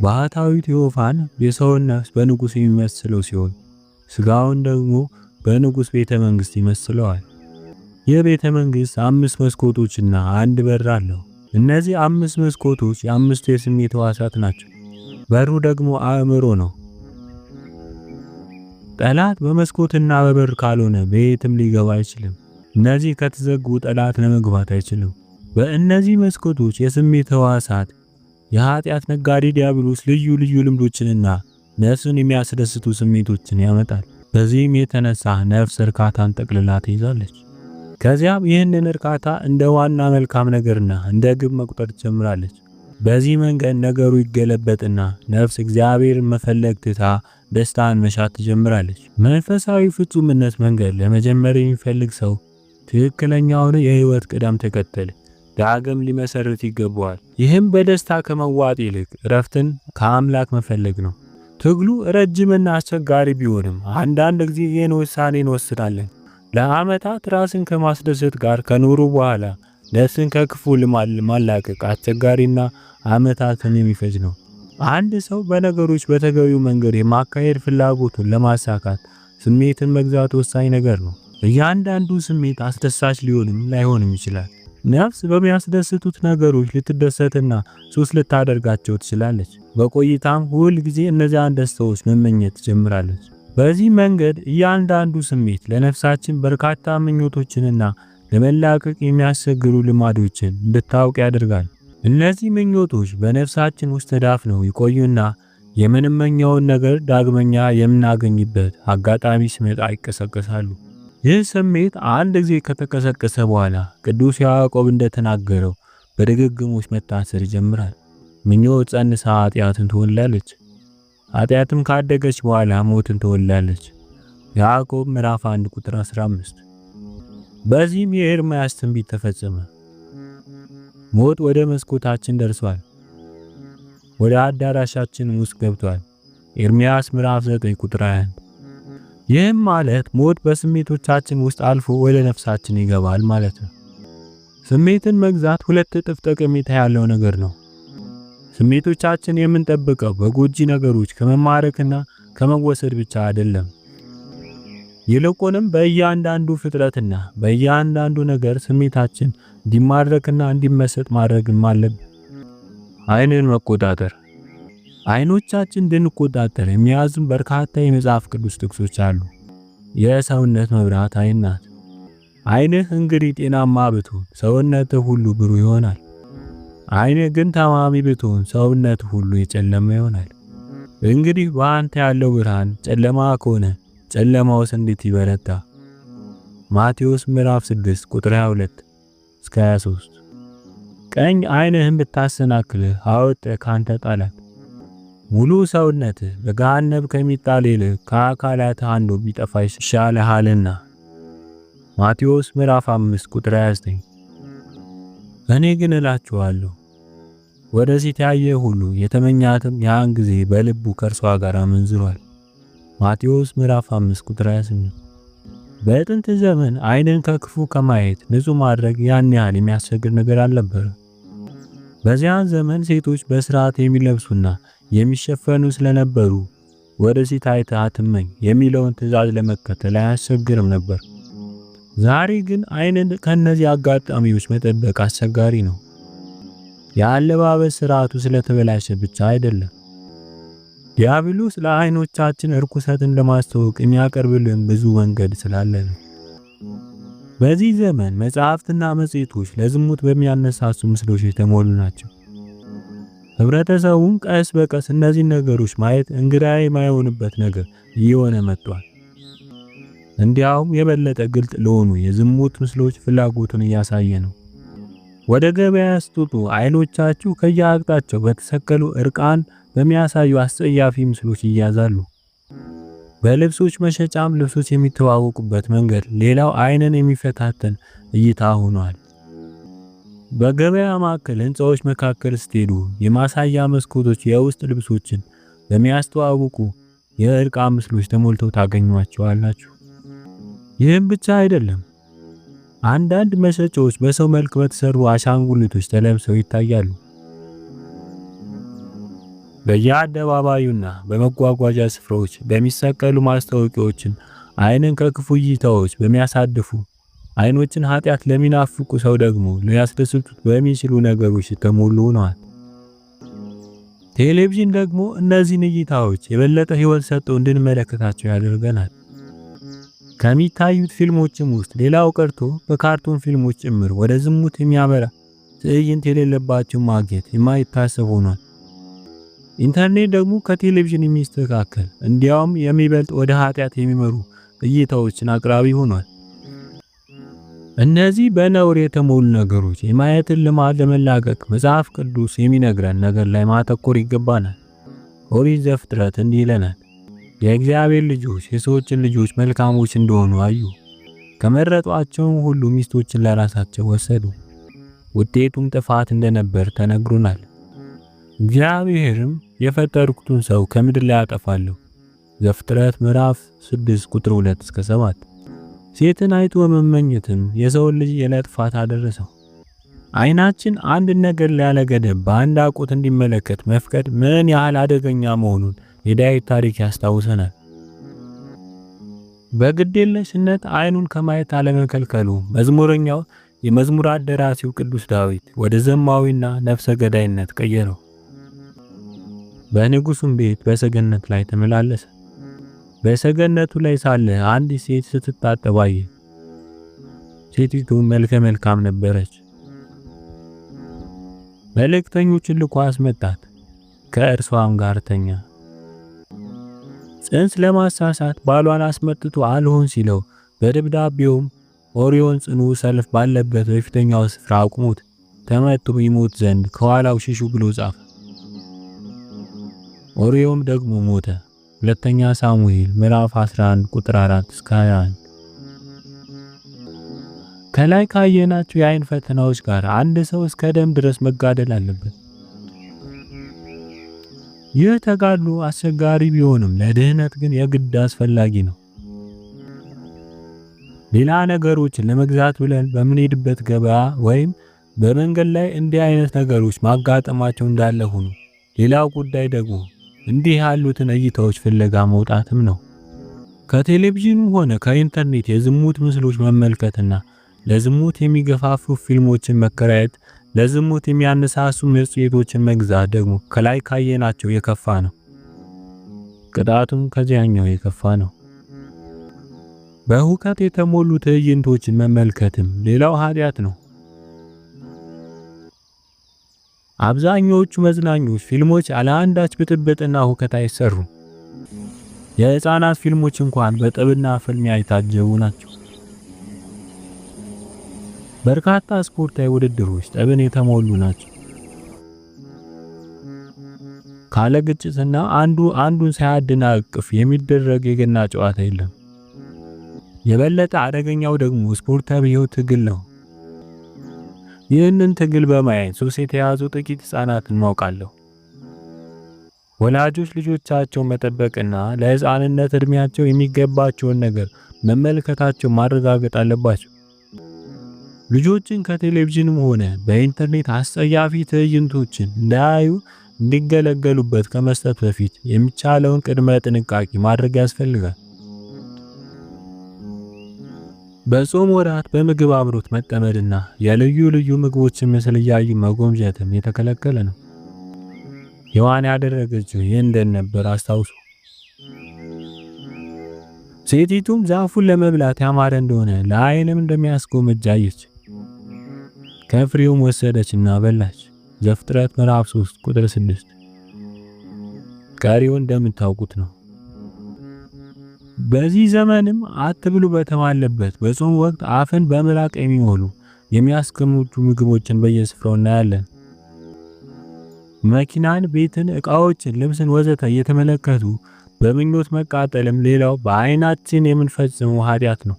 ባህታዊ ቴዎፋን የሰውን ነፍስ በንጉስ የሚመስለው ሲሆን ስጋውን ደግሞ በንጉስ ቤተ መንግስት ይመስለዋል። ይህ ቤተ መንግስት 5 መስኮቶችና አንድ በር አለው። እነዚህ 5 መስኮቶች የ5 የስሜት ሕዋሳት ናቸው። በሩ ደግሞ አእምሮ ነው። ጠላት በመስኮትና በበር ካልሆነ በየትም ሊገባ አይችልም። እነዚህ ከተዘጉ ጠላት ለመግባት አይችልም። በእነዚህ መስኮቶች የስሜት ሕዋሳት የኃጢአት ነጋዴ ዲያብሎስ ልዩ ልዩ ልምዶችንና ነፍስን የሚያስደስቱ ስሜቶችን ያመጣል። በዚህም የተነሳ ነፍስ እርካታን ጠቅልላ ትይዛለች። ከዚያም ይህንን እርካታ እንደ ዋና መልካም ነገርና እንደ ግብ መቁጠር ትጀምራለች። በዚህ መንገድ ነገሩ ይገለበጥና ነፍስ እግዚአብሔርን መፈለግ ትታ ደስታን መሻት ትጀምራለች። መንፈሳዊ ፍጹምነት መንገድ ለመጀመር የሚፈልግ ሰው ትክክለኛውን የህይወት ቅደም ተከተል ዳግም ሊመሰርት ይገባዋል። ይህም በደስታ ከመዋጥ ይልቅ እረፍትን ከአምላክ መፈለግ ነው። ትግሉ ረጅምና አስቸጋሪ ቢሆንም አንዳንድ ጊዜ ይህን ውሳኔ እንወስናለን። ለዓመታት ራስን ከማስደሰት ጋር ከኖሩ በኋላ ነፍስን ከክፉ ልማድ ማላቀቅ አስቸጋሪና ዓመታትን የሚፈጅ ነው። አንድ ሰው በነገሮች በተገቢው መንገድ የማካሄድ ፍላጎቱን ለማሳካት ስሜትን መግዛት ወሳኝ ነገር ነው። እያንዳንዱ ስሜት አስደሳች ሊሆንም ላይሆንም ይችላል። ነፍስ በሚያስደስቱት ነገሮች ልትደሰትና ሱስ ልታደርጋቸው ትችላለች። በቆይታም ሁል ጊዜ እነዚያን ደስታዎች መመኘት ትጀምራለች። በዚህ መንገድ እያንዳንዱ ስሜት ለነፍሳችን በርካታ ምኞቶችንና ለመላቀቅ የሚያስቸግሩ ልማዶችን እንድታውቅ ያደርጋል። እነዚህ ምኞቶች በነፍሳችን ውስጥ ተዳፍነው ይቆዩና የምንመኘውን ነገር ዳግመኛ የምናገኝበት አጋጣሚ ሲመጣ ይቀሰቀሳሉ። ይህ ስሜት አንድ ጊዜ ከተቀሰቀሰ በኋላ ቅዱስ ያዕቆብ እንደተናገረው በድግግሞሽ መታሰር ይጀምራል። ምኞት ጸንሳ ኃጢአትን ትወልዳለች። ኃጢአትም ካደገች በኋላ ሞትን ትወልዳለች። ያዕቆብ ምዕራፍ 1 ቁጥር 15። በዚህም የኤርምያስ ትንቢት ተፈጸመ። ሞት ወደ መስኮታችን ደርሷል፣ ወደ አዳራሻችን ውስጥ ገብቷል። ኤርምያስ ምዕራፍ 9 ቁጥር 21። ይህም ማለት ሞት በስሜቶቻችን ውስጥ አልፎ ወደ ነፍሳችን ይገባል ማለት ነው። ስሜትን መግዛት 2 እጥፍ ጠቀሜታ ያለው ነገር ነው። ስሜቶቻችን የምንጠብቀው በጎጂ ነገሮች ከመማረክና ከመወሰድ ብቻ አይደለም። ይልቁንም በእያንዳንዱ ፍጥረትና በእያንዳንዱ ነገር ስሜታችን እንዲማረክና እንዲመሰጥ ማድረግም አለብን። ዓይንን መቆጣጠር። ዓይኖቻችን እንድንቆጣጠር የሚያዙን በርካታ የመጽሐፍ ቅዱስ ጥቅሶች አሉ። የሰውነት መብራት ዓይን ናት። ዓይንህ እንግዲህ ጤናማ ብትሆን ሰውነትህ ሁሉ ብሩህ ይሆናል። ዓይንህ ግን ታማሚ ብትሆን ሰውነትህ ሁሉ የጨለመ ይሆናል። እንግዲህ በአንተ ያለው ብርሃን ጨለማ ከሆነ ጨለማውስ እንዴት ይበረታ? ማቴዎስ ምዕራፍ 6 ቁጥር 22 እስከ 23። ቀኝ ዓይንህን ብታሰናክልህ አውጥተህ ካንተ ጣላት። ሙሉ ሰውነትህ በገሃነም ከሚጣል ይልቅ ከአካላትህ አንዱ ቢጠፋ ይሻልሃልና። ማቴዎስ ምዕራፍ 5 ቁጥር 29። እኔ ግን እላችኋለሁ ወደ ሴት ያየ ሁሉ የተመኛትም ያን ጊዜ በልቡ ከእርሷ ጋር አመንዝሯል። ማቴዎስ ምዕራፍ 5 ቁጥር 28። በጥንት ዘመን ዓይንን ከክፉ ከማየት ንጹህ ማድረግ ያን ያህል የሚያስቸግር ነገር አልነበረም። በዚያን ዘመን ሴቶች በስርዓት የሚለብሱና የሚሸፈኑ ስለነበሩ ወደ ሴት አይተህ አትመኝ የሚለውን ትእዛዝ ለመከተል አያስቸግርም ነበር። ዛሬ ግን ዓይንን ከነዚህ አጋጣሚዎች መጠበቅ አስቸጋሪ ነው። የአለባበስ ስርዓቱ ስለተበላሸ ብቻ አይደለም። ዲያብሎስ ለዓይኖቻችን እርኩሰትን ለማስተዋወቅ የሚያቀርብልን ብዙ መንገድ ስላለ ነው። በዚህ ዘመን መጽሐፍትና መጽሔቶች ለዝሙት በሚያነሳሱ ምስሎች የተሞሉ ናቸው። ህብረተሰቡም ቀስ በቀስ እነዚህ ነገሮች ማየት እንግዳ የማይሆንበት ነገር እየሆነ መጥቷል። እንዲያውም የበለጠ ግልጥ ለሆኑ የዝሙት ምስሎች ፍላጎቱን እያሳየ ነው። ወደ ገበያ ስትወጡ ዓይኖቻችሁ ከየአቅጣጫው በተሰቀሉ እርቃን በሚያሳዩ አስጸያፊ ምስሎች ይያዛሉ። በልብሶች መሸጫም ልብሶች የሚተዋወቁበት መንገድ ሌላው ዓይንን የሚፈታተን እይታ ሆኗል። በገበያ ማዕከል ህንጻዎች መካከል ስትሄዱ የማሳያ መስኮቶች የውስጥ ልብሶችን በሚያስተዋውቁ የእርቃን ምስሎች ተሞልተው ታገኟቸዋላችሁ። ይህም ብቻ አይደለም። አንዳንድ መሸጫዎች በሰው መልክ በተሰሩ አሻንጉሊቶች ተለብሰው ይታያሉ። በየአደባባዩና በመጓጓዣ ስፍራዎች በሚሰቀሉ ማስታወቂያዎችን ዓይንን ከክፉ እይታዎች በሚያሳድፉ ዓይኖችን ኃጢአት ለሚናፍቁ ሰው ደግሞ ሊያስደስቱት በሚችሉ ነገሮች የተሞሉ ሆነዋል። ቴሌቪዥን ደግሞ እነዚህን እይታዎች የበለጠ ሕይወት ሰጥቶ እንድንመለከታቸው ያደርገናል። ከሚታዩት ፊልሞችም ውስጥ ሌላው ቀርቶ በካርቱን ፊልሞች ጭምር ወደ ዝሙት የሚያመራ ትዕይንት የሌለባቸው ማግኘት የማይታሰብ ሆኗል። ኢንተርኔት ደግሞ ከቴሌቪዥን የሚስተካከል እንዲያውም የሚበልጥ ወደ ኃጢአት የሚመሩ እይታዎችን አቅራቢ ሆኗል። እነዚህ በነውር የተሞሉ ነገሮች የማየትን ልማድ ለመላቀቅ መጽሐፍ ቅዱስ የሚነግረን ነገር ላይ ማተኮር ይገባናል። ኦሪት ዘፍጥረት እንዲህ ይለናል፣ የእግዚአብሔር ልጆች የሰዎችን ልጆች መልካሞች እንደሆኑ አዩ፣ ከመረጧቸውም ሁሉ ሚስቶችን ለራሳቸው ወሰዱ፣ ውጤቱም ጥፋት እንደነበር ተነግሮናል። እግዚአብሔርም የፈጠርኩትን ሰው ከምድር ላይ አጠፋለሁ። ዘፍጥረት ምዕራፍ 6 ቁጥር 2 እስከ 7። ሴትን አይቶ መመኘትም የሰውን ልጅ የለጥፋት አደረሰው። ዓይናችን አንድ ነገር ያለ ገደብ በአንድ አቁት እንዲመለከት መፍቀድ ምን ያህል አደገኛ መሆኑን የዳዊት ታሪክ ያስታውሰናል። በግዴለሽነት ዓይኑን ከማየት አለመከልከሉ መዝሙረኛው የመዝሙራት ደራሲው ቅዱስ ዳዊት ወደ ዘማዊና ነፍሰ ገዳይነት ቀየረው። በንጉሱም ቤት በሰገነት ላይ ተመላለሰ። በሰገነቱ ላይ ሳለ አንዲት ሴት ስትታጠብ አየ። ሴቲቱ መልከ መልካም ነበረች። መልእክተኞችን ልኮ አስመጣት፣ ከእርሷም ጋር ተኛ። ጽንስ ለማሳሳት ባሏን አስመጥቶ አልሆን ሲለው በደብዳቤውም ኦሪዮን ጽኑ ሰልፍ ባለበት በፊተኛው ስፍራ አቁሙት፣ ተመቶ ይሞት ዘንድ ከኋላው ሽሹ ብሎ ጻፈ። ኦሪዮም ደግሞ ሞተ። ሁለተኛ ሳሙኤል ምዕራፍ 11 ቁጥር 4 እስከ 21። ከላይ ካየናቸው የዓይን ፈተናዎች ጋር አንድ ሰው እስከ ደም ድረስ መጋደል አለበት። ይህ ተጋድሎ አስቸጋሪ ቢሆንም ለድህነት ግን የግድ አስፈላጊ ነው። ሌላ ነገሮችን ለመግዛት ብለን በምንሄድበት ገበያ ወይም በመንገድ ላይ እንዲህ አይነት ነገሮች ማጋጠማቸው እንዳለ ሆኖ ሌላው ጉዳይ ደግሞ እንዲህ ያሉትን እይታዎች ፍለጋ መውጣትም ነው። ከቴሌቪዥኑ ሆነ ከኢንተርኔት የዝሙት ምስሎች መመልከትና ለዝሙት የሚገፋፉ ፊልሞችን መከራየት፣ ለዝሙት የሚያነሳሱ መጽሔቶችን መግዛት ደግሞ ከላይ ካየናቸው የከፋ ነው። ቅጣቱም ከዚያኛው የከፋ ነው። በሁከት የተሞሉ ትዕይንቶችን መመልከትም ሌላው ኃጢአት ነው። አብዛኞቹ መዝናኞች ፊልሞች ያለ አንዳች ብጥብጥና ሁከት አይሰሩም። የህፃናት ፊልሞች እንኳን በጥብና ፍልሚያ የታጀቡ ናቸው። በርካታ ስፖርታዊ ውድድሮች ጠብን የተሞሉ ናቸው። ካለ ግጭትና አንዱን ሳያደናቅፍ የሚደረግ የገና ጨዋታ የለም። የበለጠ አደገኛው ደግሞ ስፖርታዊው ትግል ነው። ይህንን ትግል በማየት ሱስ የተያዙ ጥቂት ህፃናትን ማውቃለሁ። ወላጆች ልጆቻቸውን መጠበቅና ለህፃንነት እድሜያቸው የሚገባቸውን ነገር መመልከታቸው ማረጋገጥ አለባቸው። ልጆችን ከቴሌቪዥንም ሆነ በኢንተርኔት አስጸያፊ ትዕይንቶችን እንዳያዩ እንዲገለገሉበት ከመስጠት በፊት የሚቻለውን ቅድመ ጥንቃቄ ማድረግ ያስፈልጋል። በጾም ወራት በምግብ አብሮት መጠመድና የልዩ ልዩ ምግቦችን ምስል እያዩ መጎምጀትም የተከለከለ ነው። ሔዋን ያደረገችው ይህ እንደነበር አስታውሱ። ሴቲቱም ዛፉን ለመብላት ያማረ እንደሆነ ለዓይንም እንደሚያስጎመጅ አየች። ከፍሬውም ወሰደችና በላች። ዘፍጥረት ምዕራፍ 3 ቁጥር 6። ቀሪው እንደምታውቁት ነው። በዚህ ዘመንም አትብሉ በተባለበት በጾም ወቅት አፍን በምራቅ የሚሞሉ የሚያስቀምጡ ምግቦችን በየስፍራው እናያለን። መኪናን፣ ቤትን፣ ዕቃዎችን፣ ልብስን ወዘተ እየተመለከቱ በምኞት መቃጠልም ሌላው በዓይናችን የምንፈጽመው ኃጢአት ነው።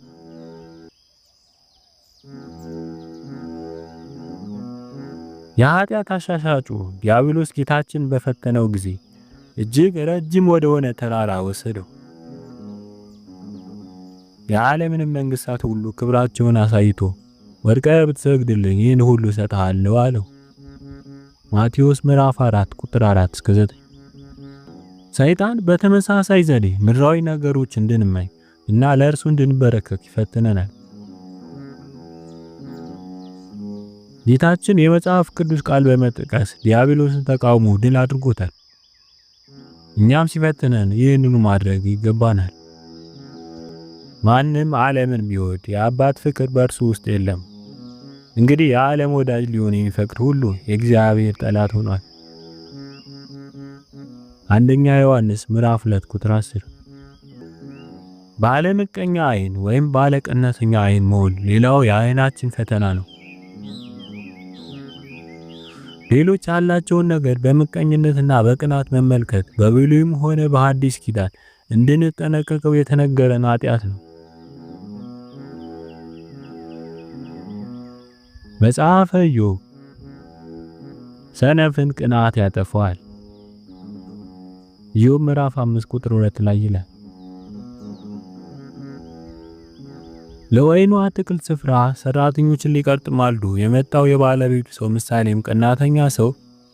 የኃጢአት አሻሻጩ ዲያብሎስ ጌታችን በፈተነው ጊዜ እጅግ ረጅም ወደሆነ ተራራ ወሰደው። የዓለምንም መንግስታት ሁሉ ክብራቸውን አሳይቶ ወድቀህ ብትሰግድልኝ ይህን ሁሉ እሰጥሃለሁ አለው። ማቴዎስ ምዕራፍ 4 ቁጥር 4 እስከ 9። ሰይጣን በተመሳሳይ ዘዴ ምድራዊ ነገሮች እንድንመኝ እና ለእርሱ እንድንበረከክ ይፈትነናል። ጌታችን የመጽሐፍ ቅዱስ ቃል በመጥቀስ ዲያብሎስን ተቃውሞ ድል አድርጎታል። እኛም ሲፈትነን ይህንኑ ማድረግ ይገባናል። ማንም ዓለምን ቢወድ የአባት ፍቅር በእርሱ ውስጥ የለም። እንግዲህ የዓለም ወዳጅ ሊሆን የሚፈቅድ ሁሉ የእግዚአብሔር ጠላት ሆኗል። አንደኛ ዮሐንስ ምዕራፍ 2 ቁጥር 10። ባለምቀኛ አይን ወይም ባለቀናተኛ አይን መሆን ሌላው የአይናችን ፈተና ነው። ሌሎች ያላቸውን ነገር በምቀኝነትና በቅናት መመልከት በብሉይም ሆነ በሐዲስ ኪዳን እንድንጠነቀቀው የተነገረን ኃጢአት ነው። መጽሐፈ ኢዮብ ሰነፍን ቅናት ያጠፋዋል። ኢዮብ ምዕራፍ 5 ቁጥር 2 ላይ ይላል። ለወይኑ አትክልት ስፍራ ሰራተኞችን ሊቀጥር ማልዶ የመጣው የባለቤቱ ሰው ምሳሌም ቀናተኛ ሰው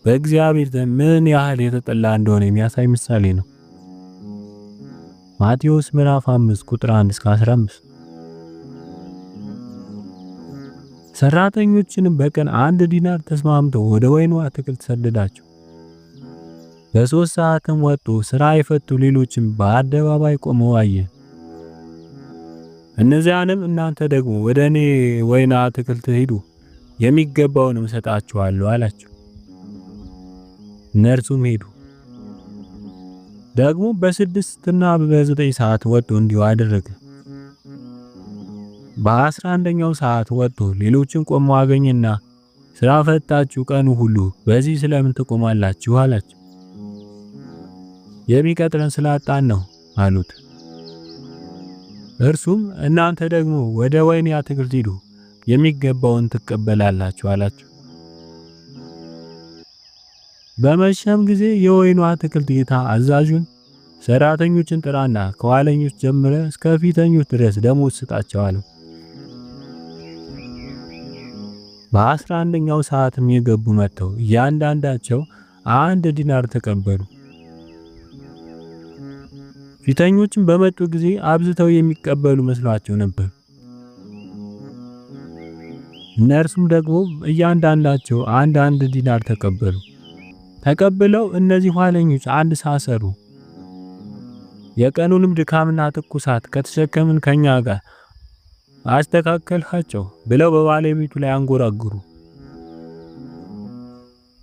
በእግዚአብሔር ዘንድ ምን ያህል የተጠላ እንደሆነ የሚያሳይ ምሳሌ ነው። ማቴዎስ ምዕራፍ 5 ቁጥር 1 እስከ 15። ሰራተኞችንም በቀን 1 ዲናር ተስማምተው ወደ ወይኑ አትክልት ሰደዳቸው። በ3 ሰዓትም ወጡ። ስራ የፈቱ ሌሎችም በአደባባይ ቆመው አየ። እነዚያንም እናንተ ደግሞ ወደ እኔ ወይን አትክልት ሂዱ፣ የሚገባውንም እሰጣችኋለሁ አላቸው። እነርሱም ሄዱ። ደግሞ በ6 እና በ9 ሰዓት ወጡ፣ እንዲሁ አደረገ። በ11ኛው ሰዓት ወጡ። ሌሎችን ቆመው አገኘና ስራ ፈታችሁ ቀኑ ሁሉ በዚህ ስለምን ትቆማላችሁ አላቸው። የሚቀጥረን ስላጣን ነው አሉት። እርሱም እናንተ ደግሞ ወደ ወይን አትክልት ሂዱ፣ የሚገባውን ትቀበላላችሁ አላቸው። በመሸም ጊዜ የወይኑ አትክልት ጌታ አዛዡን ሰራተኞችን ጥራና ከኋለኞች ጀምረ እስከ ፊተኞች ድረስ ደሞዝ ስጣቸው አለው። በ11ኛው ሰዓትም የገቡ መጥተው እያንዳንዳቸው 1 ዲናር ተቀበሉ። ፊተኞችም በመጡ ጊዜ አብዝተው የሚቀበሉ መስሏቸው ነበር። እነርሱም ደግሞ እያንዳንዳቸው 1 ዲናር ተቀበሉ። ተቀብለው እነዚህ ኋለኞች 1 ሰዓት ሰሩ፣ የቀኑንም ድካምና ትኩሳት ከተሸከምን ከኛ ጋር አስተካከልሃቸው ብለው በባለቤቱ ላይ አንጎራጉሩ።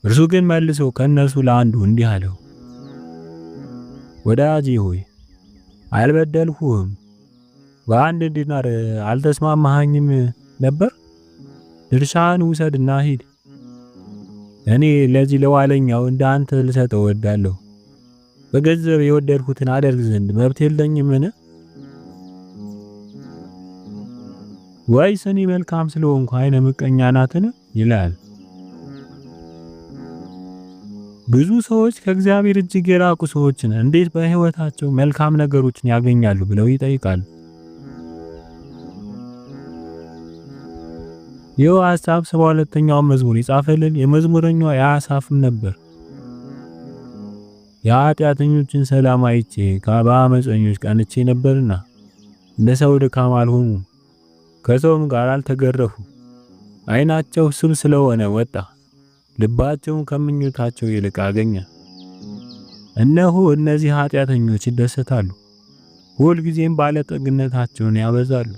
እርሱ ግን መልሶ ከነሱ ለአንዱ እንዲህ አለው፣ ወዳጄ ሆይ አልበደልሁህም፣ በ1 ዲናር አልተስማማኸኝም ነበር? ድርሻህን ውሰድና ሂድ። እኔ ለዚህ ለኋለኛው እንዳንተ ልሰጠው እወዳለሁ። በገንዘብ የወደድኩትን አደርግ ዘንድ መብት የለኝምን? ወይስ እኔ መልካም ስለሆንኩ አይነ ምቀኛ ናትን? ይላል። ብዙ ሰዎች ከእግዚአብሔር እጅግ የራቁ ሰዎችን እንዴት በህይወታቸው መልካም ነገሮችን ያገኛሉ ብለው ይጠይቃሉ። ይህ ሐሳብ 72ኛው መዝሙር የጻፈልን የመዝሙረኛው የአሳፍም ነበር። የኃጢአተኞችን ሰላም አይቼ በአመፀኞች ቀንቼ ነበርና እንደ ሰው ድካም አልሆኑም፣ ከሰውም ጋር አልተገረፉ። አይናቸው ስብ ስለሆነ ወጣ፣ ልባቸውን ከምኞታቸው ይልቅ አገኘ። እነሆ እነዚህ ኃጢአተኞች ይደሰታሉ፣ ሁልጊዜም ባለጠግነታቸውን ያበዛሉ።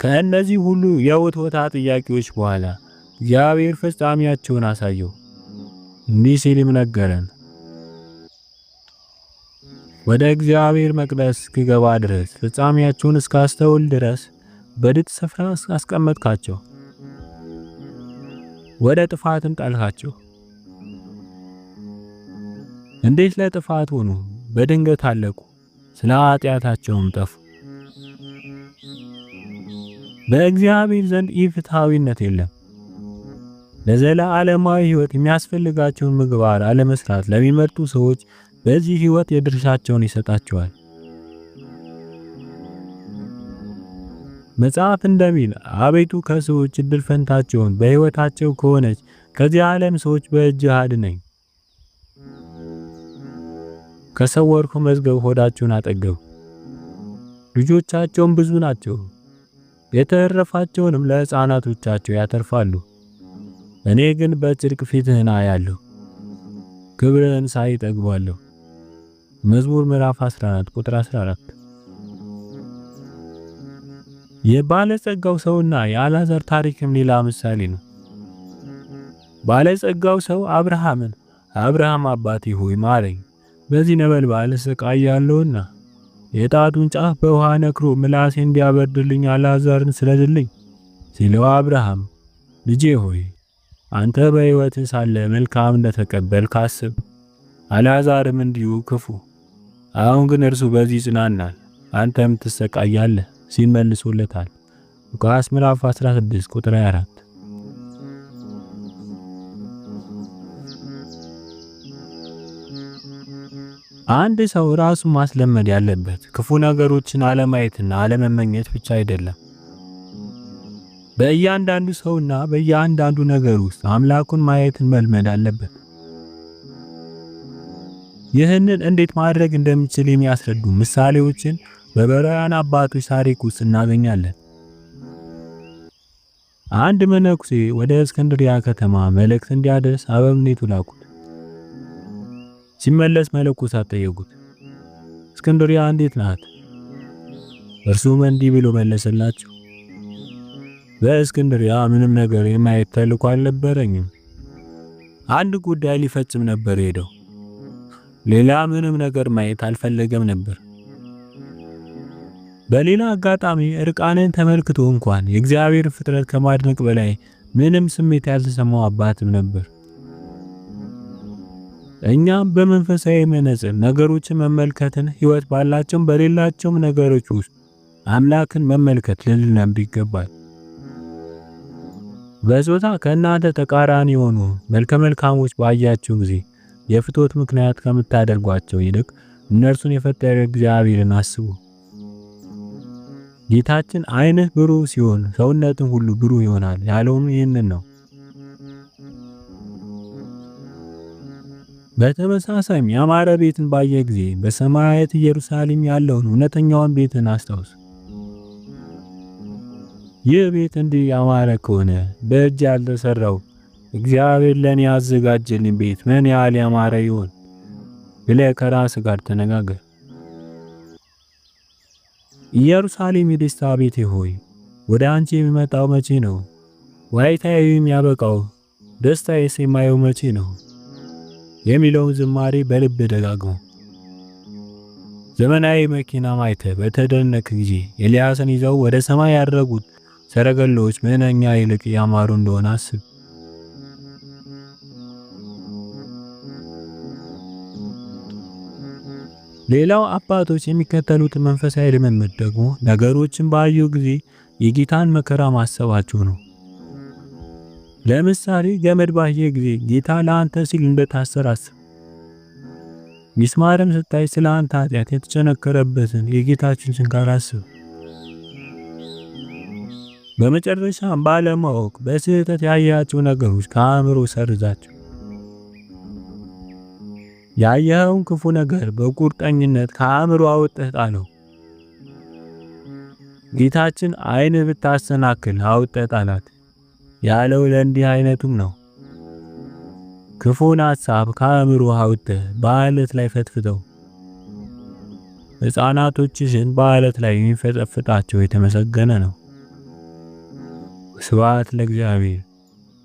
ከእነዚህ ሁሉ የውትወታ ጥያቄዎች በኋላ እግዚአብሔር ፍጻሜያቸውን አሳየው። እንዲህ ሲልም ነገረን፣ ወደ እግዚአብሔር መቅደስ እስክገባ ድረስ ፍጻሜያቸውን እስካስተውል ድረስ በድጥ ስፍራ አስቀመጥካቸው፣ ወደ ጥፋትም ጣልካቸው። እንዴት ለጥፋት ሆኑ! በድንገት አለቁ፣ ስለ ኃጢአታቸውም ጠፉ። በእግዚአብሔር ዘንድ ኢፍትሃዊነት የለም። ለዘላለማዊ ሕይወት የሚያስፈልጋቸውን ምግባር አለመስራት ለሚመርጡ ሰዎች በዚህ ሕይወት የድርሻቸውን ይሰጣቸዋል። መጽሐፍ እንደሚል አቤቱ ከሰዎች እድል ፈንታቸውን በሕይወታቸው ከሆነች ከዚህ ዓለም ሰዎች በእጅህ አድነኝ። ከሰወርኩ መዝገብ ሆዳችሁን አጠገቡ። ልጆቻቸውም ብዙ ናቸው፣ የተረፋቸውንም ለሕፃናቶቻቸው ያተርፋሉ። እኔ ግን በጽድቅ ፊትህን አያለሁ፣ ክብርህን ሳይ እጠግባለሁ። መዝሙር ምዕራፍ 14 ቁጥር 14። የባለጸጋው ሰውና የአልዓዛር ታሪክም ሌላ ምሳሌ ነው። ባለጸጋው ሰው አብርሃምን አብርሃም አባቴ ሆይ ማረኝ፣ በዚህ ነበልባል እሰቃያለሁና የጣቱን ጫፍ በውሃ ነክሮ ምላሴ እንዲያበርድልኝ አልዓዛርን ስለድልኝ ሲለው፣ አብርሃም ልጄ ሆይ አንተ በሕይወት ሳለ መልካም እንደተቀበልክ አስብ፣ አልዓዛርም እንዲሁ ክፉ። አሁን ግን እርሱ በዚህ ይጽናናል፣ አንተም ትሰቃያለህ ሲል መልሶለታል። ሉቃስ ምዕራፍ 16 ቁጥር 24። አንድ ሰው ራሱን ማስለመድ ያለበት ክፉ ነገሮችን አለማየትና አለመመኘት ብቻ አይደለም። በእያንዳንዱ ሰውና በእያንዳንዱ ነገር ውስጥ አምላኩን ማየትን መልመድ አለበት። ይህንን እንዴት ማድረግ እንደሚችል የሚያስረዱ ምሳሌዎችን በዕብራውያን አባቶች ታሪክ ውስጥ እናገኛለን። አንድ መነኩሴ ወደ እስክንድሪያ ከተማ መልእክት እንዲያደርስ አበምኔቱ ላኩት። ሲመለስ መነኮሳት ጠየቁት፣ እስክንድሪያ እንዴት ናት? እርሱም እንዲህ ብሎ መለሰላቸው፣ በእስክንድሪያ ምንም ነገር የማየት ተልዕኮ አልነበረኝም። አንድ ጉዳይ ሊፈጽም ነበር ሄደው፣ ሌላ ምንም ነገር ማየት አልፈለገም ነበር። በሌላ አጋጣሚ እርቃንን ተመልክቶ እንኳን የእግዚአብሔር ፍጥረት ከማድነቅ በላይ ምንም ስሜት ያልተሰማው አባትም ነበር። እኛም በመንፈሳዊ መነጽር ነገሮችን መመልከትን ሕይወት ባላቸውም በሌላቸውም ነገሮች ውስጥ አምላክን መመልከት ልንለምድ ይገባል። በጾታ ከእናንተ ተቃራኒ የሆኑ መልከ መልካሞች ባያችሁ ጊዜ የፍቶት ምክንያት ከምታደርጓቸው ይልቅ እነርሱን የፈጠረ እግዚአብሔርን አስቡ። ጌታችን ዓይንህ ብሩህ ሲሆን ሰውነትን ሁሉ ብሩህ ይሆናል ያለውም ይህንን ነው። በተመሳሳይም ያማረ ቤትን ባየ ጊዜ በሰማያዊት ኢየሩሳሌም ያለውን እውነተኛውን ቤትን አስታውስ። ይህ ቤት እንዲህ ያማረ ከሆነ በእጅ ያልተሰራው እግዚአብሔር ለኔ ያዘጋጀልኝ ቤት ምን ያህል ያማረ ይሆን ብለህ ከራስህ ጋር ተነጋገር። ኢየሩሳሌም የደስታ ቤቴ ሆይ ወደ አንቺ የሚመጣው መቼ ነው? ዋይታዬ የሚያበቃው ደስታዬስ የማየው መቼ ነው? የሚለውን ዝማሬ በልብ ደጋግሞ ዘመናዊ መኪና ማይተህ በተደነቅ ጊዜ ኤልያስን ይዘው ወደ ሰማይ ያደረጉት ሰረገሎች ምንኛ ይልቅ ያማሩ እንደሆነ አስብ። ሌላው አባቶች የሚከተሉት መንፈሳዊ ልምምድ ደግሞ ነገሮችን ባዩ ጊዜ የጌታን መከራ ማሰባቸው ነው። ለምሳሌ ገመድ ባየ ጊዜ ጌታ ለአንተ ሲል እንደታሰረ አስብ። ሚስማርም ስታይ ስለ አንተ ኃጢአት የተቸነከረበትን የጌታችን ችንካር አስብ። በመጨረሻም ባለማወቅ በስህተት ያያቸው ነገሮች ከአእምሮ ሰርዛቸው። ያየኸውን ክፉ ነገር በቁርጠኝነት ከአእምሮ አውጥተህ ጣለው። ጌታችን ዓይንህ ብታሰናክል አውጥተህ ጣላት ያለው ለእንዲህ አይነቱም ነው። ክፉን ሐሳብ ከአእምሮ አውጥተህ በአለት ላይ ፈትፍተው። ሕፃናቶችሽን በአለት ላይ የሚፈጠፍጣቸው የተመሰገነ ነው። ስብሐት ለእግዚአብሔር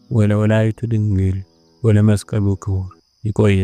ወለወላዲቱ ድንግል ወለመስቀሉ ክቡር። ይቆየ